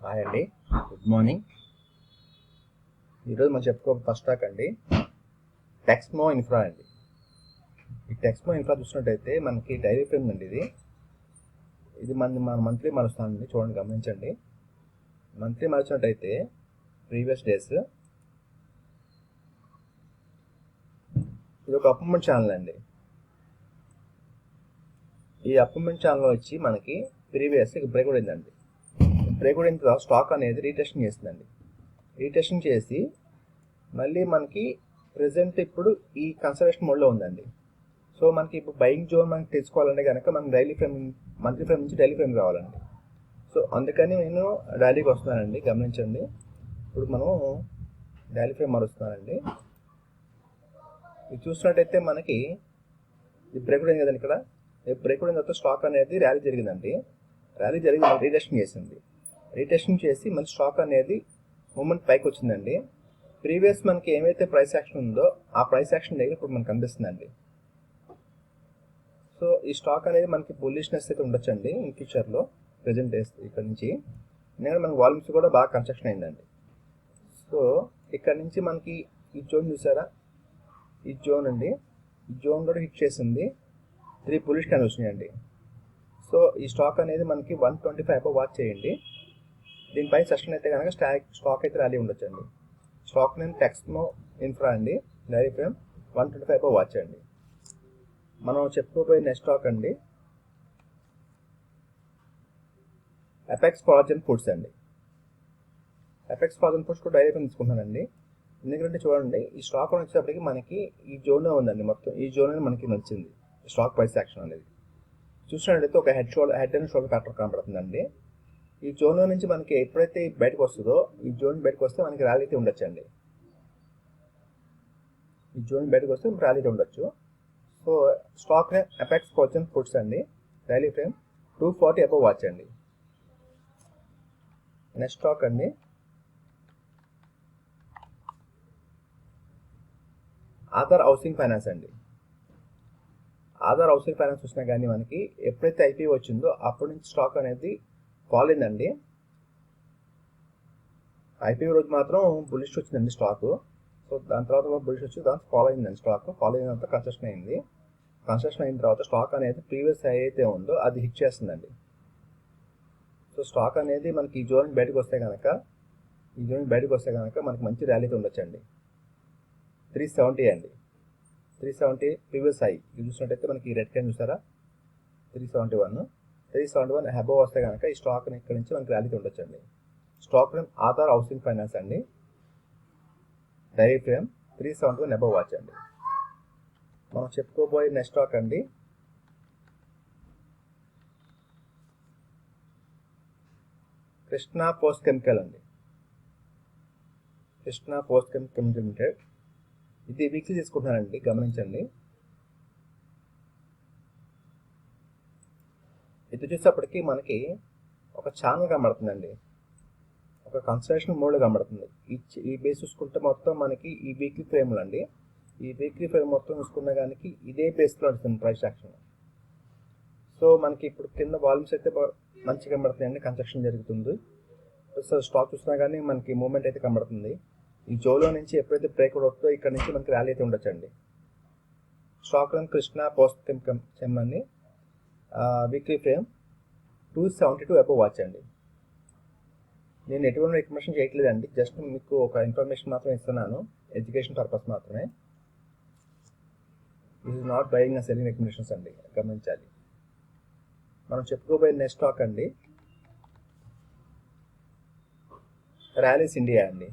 Hi అండి, good morning. ఈరోజు మనం చెప్పుకో ఫస్ట్ స్టాక్ అండి టెక్స్మో ఇన్ఫ్రా అండి. ఈ టెక్స్మో ఇన్ఫ్రా చూసినట్టయితే మనకి డైలీ ఫ్రేమ్ అండి. ఇది మన మంత్లీ మరుస్తానండి. చూడండి, గమనించండి. మంత్లీ మరిచినట్టయితే ప్రీవియస్ డేస్ ఇది ఒక అప్రూవ్మెంట్ ఛానల్ అండి. ఈ అప్రూవ్మెంట్ ఛానల్ వచ్చి మనకి ప్రీవియస్ బ్రేక్ అయిందండి. బ్రేక్ అయిన తర్వాత స్టాక్ అనేది రీటెస్టింగ్ చేస్తుందండి. రీటెస్టింగ్ చేసి మళ్ళీ మనకి ప్రెసెంట్ ఇప్పుడు ఈ కన్సర్వేషన్ మోడ్లో ఉందండి. సో మనకి ఇప్పుడు బయింగ్ జోన్ మనకి తెలుసుకోవాలంటే కనుక మనం మంత్లీ ఫ్రేమ్ నుంచి డైలీ ఫ్రేమ్ రావాలండి. సో అందుకని నేను డైలీకి వస్తున్నానండి. గమనించండి, ఇప్పుడు మనం డైలీ ఫ్రేమ్ మారుస్తున్నానండి. ఇది చూసినట్టయితే మనకి ఇది బ్రేక్ అయింది కదండి. ఇక్కడ బ్రేక్ అయిన తర్వాత స్టాక్ అనేది ర్యాలీ జరిగిందండి. ర్యాలీ జరిగి మళ్ళీ రీటెస్టింగ్ చేసింది. రీటెస్టింగ్ చేసి మళ్ళీ స్టాక్ అనేది మూమెంట్ పైకి వచ్చిందండి. ప్రీవియస్ మనకి ఏమైతే ప్రైస్ యాక్షన్ ఉందో ఆ ప్రైస్ యాక్షన్ దగ్గర ఇప్పుడు మనకు కనిపిస్తుందండి. సో ఈ స్టాక్ అనేది మనకి బుల్లిష్నెస్ అయితే ఉండొచ్చండి ఇన్ ఫ్యూచర్లో. ప్రెజెంట్ డేస్ ఇక్కడ నుంచి ఎందుకంటే మనకి వాల్యూమ్స్ కూడా బాగా కన్స్ట్రక్షన్ అయిందండి. సో ఇక్కడ నుంచి మనకి ఈ జోన్ చూసారా, ఈ జోన్ అండి. ఈ జోన్ కూడా హిట్ చేసింది. 3 బుల్లిష్ క్యాండిల్స్ వచ్చినాయండి. సో ఈ స్టాక్ అనేది మనకి 125 వాచ్ చేయండి. దీనిపై సెషన్ అయితే కనుక స్టాక్ అయితే ర్యాలీ ఉండొచ్చండి. స్టాక్ నేమ్ టెక్స్మో ఇన్ఫ్రా అండి. డైలీ ఫ్రేమ్ 125 వాచ్ అండి. మనం చెప్పుకోబోయే నెక్స్ట్ స్టాక్ అండి ఎపెక్స్ ఫార్జన్ ఫుడ్స్ అండి. ఎపెక్స్ ఫార్జన్ ఫుడ్స్ కూడా డైలీ ఫ్రేమ్ తీసుకుంటున్నానండి. ఎందుకంటే చూడండి, ఈ స్టాక్ వచ్చేటప్పటికి మనకి ఈ జోన్లో ఉందండి. మొత్తం ఈ జోన్ అనేది మనకి నచ్చింది. స్టాక్ ప్రైస్ యాక్షన్ అనేది చూసినట్టయితే ఒక హెడ్ అండ్ షోల్డర్ ప్యాటర్న్ కనబడుతుందండి. ఈ జోన్లో నుంచి మనకి ఎప్పుడైతే బయటకు వస్తుందో ఈ జోన్ బయటకు వస్తే మనకి ర్యాలీ అయితే ఉండొచ్చండి. ఈ జోన్ బయటకు వస్తే ర్యాలీ అయితే ఉండొచ్చు. So stock name apex fasten foods అండి. డైలీ ఫ్రేమ్ 240 వాచ్ అండి. నెక్స్ట్ స్టాక్ అండి ఆధార్ హౌసింగ్ ఫైనాన్స్ అండి. ఆధార్ హౌసింగ్ ఫైనాన్స్ వచ్చినా కానీ మనకి ఎప్పుడైతే ఐపీఓ వచ్చిందో అప్పటి నుంచి స్టాక్ అనేది ఫాల్ అయిందండి. ఐపీఓ రోజు మాత్రం బులిష్ వచ్చిందండి స్టాక్. సో దాని తర్వాత బులిష్ వచ్చి దాని ఫాలో అయిందండి. స్టాక్ ఫాలో అయిన తర్వాత కన్స్ట్రక్షన్ అయింది. కన్స్ట్రక్షన్ అయిన తర్వాత స్టాక్ అనేది ప్రీవియస్ ఏదైతే ఉందో అది హిట్ చేస్తుందండి. సో స్టాక్ అనేది మనకి ఈ జోన్ బయటకు వస్తే కనుక మనకి మంచి ర్యాలీ ఉండొచ్చండి. 370 అండి. 370 ప్రీవియస్ హై. ఇది చూసినట్టయితే మనకి రెడ్ క్యాండిల్ చూసారా, 371 అబోవ్ వస్తే కనుక ఈ స్టాక్ ఇక్కడ నుంచి మనకి ర్యాలీ ఉండొచ్చండి. Stock name Aadhaar housing finance అండి. డైలీ ఫ్రేమ్ 371 అబోవ్ వాచ్ అండి. మనం చెప్పుకోబోయే నెక్స్ట్ స్టాక్ అండి కృష్ణా పోస్ట్ కెమికల్ అండి. Krishna post chemical limited. ఇది వీక్లీ తీసుకుంటున్నానండి. గమనించండి, ఇది చూసేప్పటికీ మనకి ఒక ఛానల్ కనబడుతుందండి. ఒక కన్సల్టేషన్ మోడ్ కనబడుతుంది. ఈ బేస్ చూసుకుంటే మొత్తం మనకి ఈ వీక్లీ ఫ్రేమ్లు అండి. ఈ వీక్లీ ఫ్రేమ్ మొత్తం చూసుకున్న కానీ ఇదే బేస్లో ఉంటుంది ప్రైస్ యాక్షన్. సో మనకి ఇప్పుడు కింద వాల్యూమ్స్ అయితే మంచిగా కనబడుతున్నాయండి. కన్స్ట్రక్షన్ జరుగుతుంది. సో స్టాక్ చూసినా కానీ మనకి మూమెంట్ అయితే కనబడుతుంది. ఈ జోలో నుంచి ఎప్పుడైతే బ్రేక్ అవుతుందో ఇక్కడ నుంచి మనకి ర్యాలీ అయితే ఉండొచ్చండి. స్టాక్ నేమ్ కృష్ణా పోస్ట్ కెమ్ అండి. వీక్లీ ఫ్రేమ్ 272 అబోవ్ వాచ్ అండి. నేను ఎటువంటి రికమెండేషన్ చేయట్లేదండి, జస్ట్ మీకు ఒక ఇన్ఫర్మేషన్ మాత్రం ఇస్తున్నాను, ఎడ్యుకేషన్ పర్పస్ మాత్రమే. This is not buying and selling recommendations అండి, గమనించాలి. మనం చెప్పుకోబోయే నెక్స్ట్ స్టాక్ అండి ర్యాలీస్ ఇండియా అండి.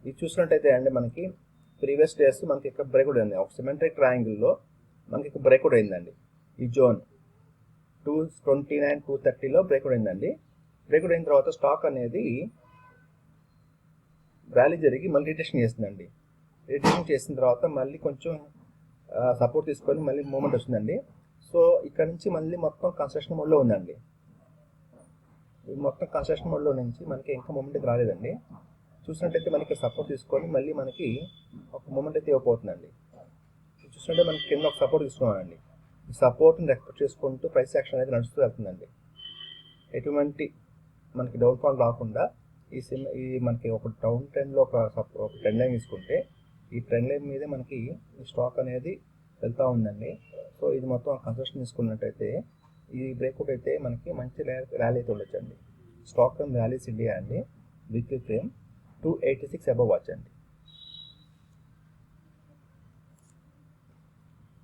ఇది చూసినట్టయితే అండి మనకి ప్రీవియస్ డేస్ మనకి ఇక్కడ బ్రేక్అవుట్ అయింది. ఒక సిమెట్రిక్ ట్రయాంగిల్లో మనకి ఇక్కడ బ్రేక్అవుట్ అయిందండి. ఈ జోన్ 229 230లో బ్రేక్అవుట్ అయిందండి. బ్రేక్అవుట్ అయిన తర్వాత స్టాక్ అనేది ర్యాలీ జరిగి మళ్ళీ రిటెస్టింగ్ చేస్తుందండి. రిటెస్టింగ్ చేసిన తర్వాత మళ్ళీ కొంచెం సపోర్ట్ తీసుకొని మళ్ళీ మూమెంట్ వస్తుందండి. సో ఇక్కడ నుంచి మళ్ళీ మొత్తం కన్స్ట్రక్షన్ మోడ్లో ఉందండి. మొత్తం కన్స్ట్రక్షన్ మోడ్లో నుంచి మనకి ఇంకా మూమెంట్ రాలేదండి. చూసినట్టయితే మనకి సపోర్ట్ తీసుకొని మళ్ళీ మనకి ఒక మూమెంట్ అయితే ఇవ్వబోతుందండి. చూసినట్టే మనకి కింద ఒక సపోర్ట్ తీసుకున్నామండి. ఈ సపోర్ట్ని రెస్పెక్ట్ చేసుకుంటూ ప్రైస్ యాక్షన్ అనేది నడుస్తూ వెళ్తుందండి. ఎటువంటి మనకి డౌన్ఫాల్ రాకుండా ఈ మనకి ఒక డౌన్ ట్రెండ్లో ఒక ట్రెండ్ లైన్ తీసుకుంటే ఈ ట్రెండ్ లైన్ మీదే మనకి ఈ స్టాక్ అనేది వెళ్తూ ఉందండి. సో ఇది మొత్తం కన్స్ట్రక్షన్ తీసుకున్నట్టయితే ఈ బ్రేక్అవుట్ అయితే మనకి మంచి ర్యాలీ అయితే ఉండొచ్చండి. స్టాక్ ఫ్రమ్ ర్యాలీస్ ఇండియా అండి. వీక్లీ ఫ్రేమ్ 286 అబవ్ వాచ్ అండి.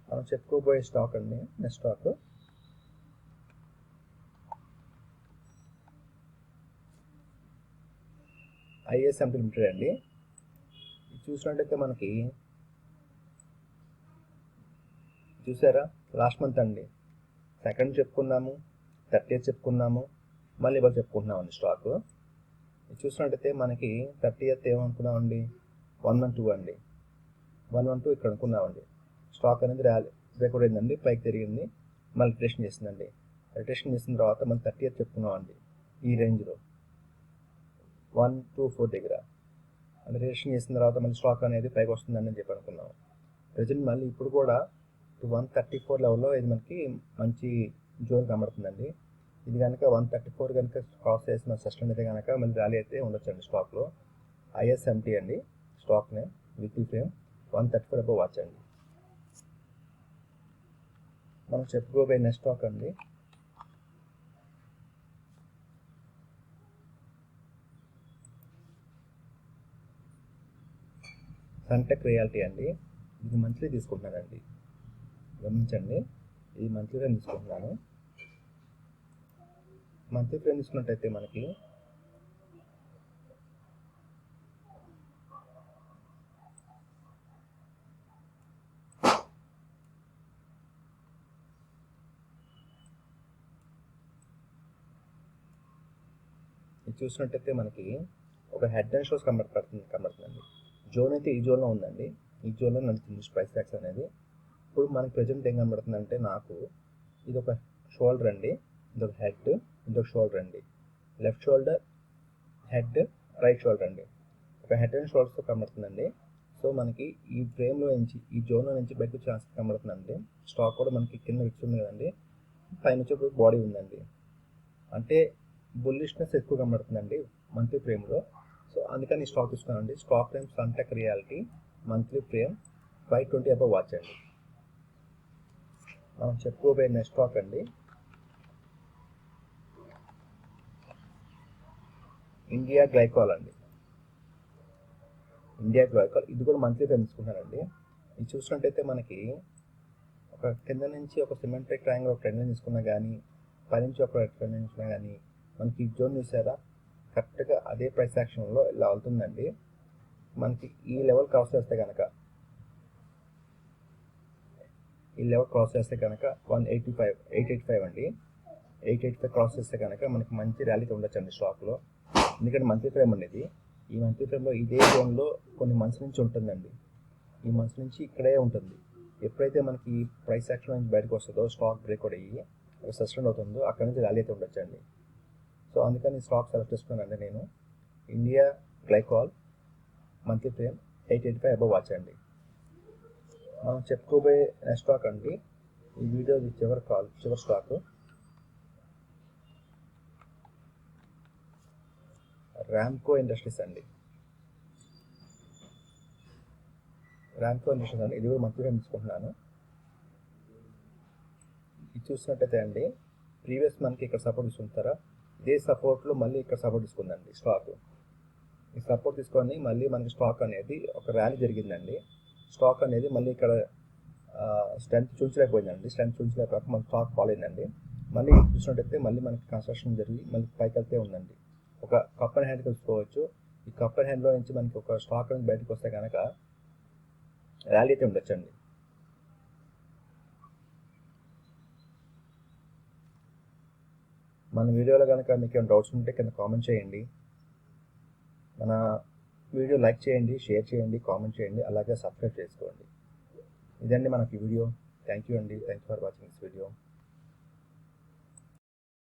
మనం చెప్పుకోబోయే స్టాక్ అండి నెక్స్ట్ స్టాక్ ఐఎస్ఎంటీ లిమిటెడ్ అండి. ఇది చూసినట్టయితే మనకి చూసారా లాస్ట్ మంత్ అండి 2nd చెప్పుకున్నాము, 30th చెప్పుకున్నాము, మళ్ళీ ఇవాళ చెప్పుకుంటున్నామండి స్టాక్. ఇది చూసినట్టయితే మనకి 30th ఏమనుకున్నామండి 112 అండి. 112 ఇక్కడ అనుకున్నామండి. స్టాక్ అనేది బ్రేక్అవుట్ అయిందండి, పైకి తిరిగింది, మళ్ళీ రిటేషన్ చేసిందండి. రిటేషన్ చేసిన తర్వాత మళ్ళీ 30th చెప్పుకున్నామండి ఈ రేంజ్లో 124 దగ్గర. అంటే రిటేషన్ చేసిన తర్వాత మళ్ళీ స్టాక్ అనేది పైకి వస్తుందని చెప్పి అనుకున్నాం. ప్రజెంట్ మళ్ళీ ఇప్పుడు కూడా 134 లెవెల్లో ఇది మనకి మంచి జోన్ కనబడుతుందండి. ఇది కనుక 134 కనుక క్రాస్ చేసిన సస్టైన్ అయితే కనుక మళ్ళీ ర్యాలీ అయితే ఉండొచ్చండి స్టాక్లో. ఐఎస్ఎంటీ అండి stock name, weekly frame 134 above watch అండి. మనం చెప్పుకోబోయే నెక్స్ట్ స్టాక్ అండి సన్టెక్ రియాలిటీ అండి. ఇది మంత్లీ తీసుకుంటున్నానండి, గమనించండి. ఇది మంత్లీ ఫ్రేమ్ తీసుకుంటున్నాను. మంత్లీ ఫ్రేమ్ తీసుకున్నట్టయితే మనకి ఇది చూసినట్టయితే మనకి ఒక హెడ్ అండ్ షోల్డర్స్ కనబడుతుందండి. జోన్ అయితే ఈ జోన్లో ఉందండి. ఈ జోన్లో నడుస్తుంది ప్రైస్ యాక్షన్ అనేది. ఇప్పుడు మనకి ప్రజెంట్ ఏం కనబడుతుందంటే నాకు ఇది ఒక షోల్డర్ అండి, ఇదొక హెడ్, ఇదొక షోల్డర్ అండి. Left shoulder, head, right shoulder అండి. ఒక హెడ్ అండ్ షోల్డర్స్తో కనబడుతుందండి. సో మనకి ఈ ఫ్రేమ్లో నుంచి ఈ జోన్లో నుంచి బయటకు ఛాన్స్ కనబడుతుందండి. స్టాక్ కూడా మనకి కింద విక్స్ ఉంది కదండి, పైనుంచి ఇప్పుడు బాడీ ఉందండి. అంటే బుల్లిష్నెస్ ఎక్కువ కనబడుతుందండి మంత్లీ ఫ్రేమ్లో. సో అందుకని ఈ స్టాక్ తీసుకున్నానండి. Stock name Sunteck realty, monthly frame 520 above watch అండి. మనం చెప్పుకోబోయే నెక్స్ట్ స్టాక్ అండి ఇండియా గ్లైకాల్ అండి. ఇండియా గ్లైకాల్ ఇది కూడా మంత్లీ ఫ్రేమ్ తీసుకుంటానండి. ఇది చూసినట్టయితే మనకి ఒక కింద నుంచి ఒక సిమెట్రిక్ ట్రయాంగిల్ ఒక ట్రెండ్ తీసుకున్నా కానీ, పై నుంచి ఒక ట్రెండ్ తీసుకున్నా కానీ మనకి ఈ జోన్ చూసారా కరెక్ట్గా అదే ప్రైస్ యాక్షన్లో ఇలా వెళ్తుందండి. మనకి ఈ లెవెల్ క్రాస్ చేస్తే కనుక 885 అండి. 885 క్రాస్ చేస్తే కనుక మనకి మంచి ర్యాలీ ఉండొచ్చు అండి స్టాక్లో. ఎందుకంటే మంత్లీ ఫ్రేమ్ అనేది ఈ మంత్లీ ఫ్రేమ్లో ఇదే జోన్లో కొన్ని మంత్స్ నుంచి ఉంటుందండి. ఈ మంత్స్ నుంచి ఇక్కడే ఉంటుంది. ఎప్పుడైతే మనకి ప్రైస్ యాక్షన్ నుంచి బయటకు వస్తుందో స్టాక్ బ్రేక్అవుట్ అయ్యి సస్టైన్ అవుతుందో అక్కడ నుంచి ర్యాలీ అయితే ఉండొచ్చండి. సో అందుకని స్టాక్ సెలెక్ట్ చేసుకున్నానండి నేను. India glycol monthly frame 885 above watch అండి. మనం చెప్పుకోబోయే నెక్స్ట్ స్టాక్ అండి ఈ వీడియో చివరి స్టాక్ ర్యాంకో ఇండస్ట్రీస్ అండి. ర్యాంకో ఇండస్ట్రీస్ అండి, ఇది కూడా మంత్లీ ఫ్రేమ్ తీసుకుంటున్నాను. ఇది చూసినట్టయితే అండి ప్రీవియస్ మనకి ఇక్కడ సపోర్ట్ తీసుకుంటారా, ఇదే సపోర్ట్లో మళ్ళీ ఇక్కడ సపోర్ట్ తీసుకుందండి స్టాక్. ఈ సపోర్ట్ తీసుకొని మళ్ళీ మనకి స్టాక్ అనేది ఒక ర్యాలీ జరిగిందండి. స్టాక్ అనేది మళ్ళీ ఇక్కడ స్ట్రెంత్ చూపించలేకపోయిందండి. స్ట్రెంత్ చూపించలేకపోయాక మన స్టాక్ ఫాల్ అయిందండి. మళ్ళీ చూసినట్టయితే మళ్ళీ మనకి కన్స్ట్రక్షన్ జరిగి మళ్ళీ పైకి వెళ్తే ఉందండి. ఒక కప్పర్ హ్యాండ్ చూసుకోవచ్చు. ఈ కప్పర్ హ్యాండ్లో నుంచి మనకి ఒక స్టాక్ అనేది బయటకు వస్తే కనుక ర్యాలీ అయితే ఉండొచ్చండి. మన వీడియోలో కనుక మీకు ఏమైనా డౌట్స్ ఉంటే కింద కామెంట్ చేయండి. మన వీడియో లైక్ చేయండి, షేర్ చేయండి, కామెంట్ చేయండి, అలాగే సబ్స్క్రైబ్ చేసుకోండి. ఇదండి మనకి వీడియో. థ్యాంక్ యూ అండి. Thank you for watching this video.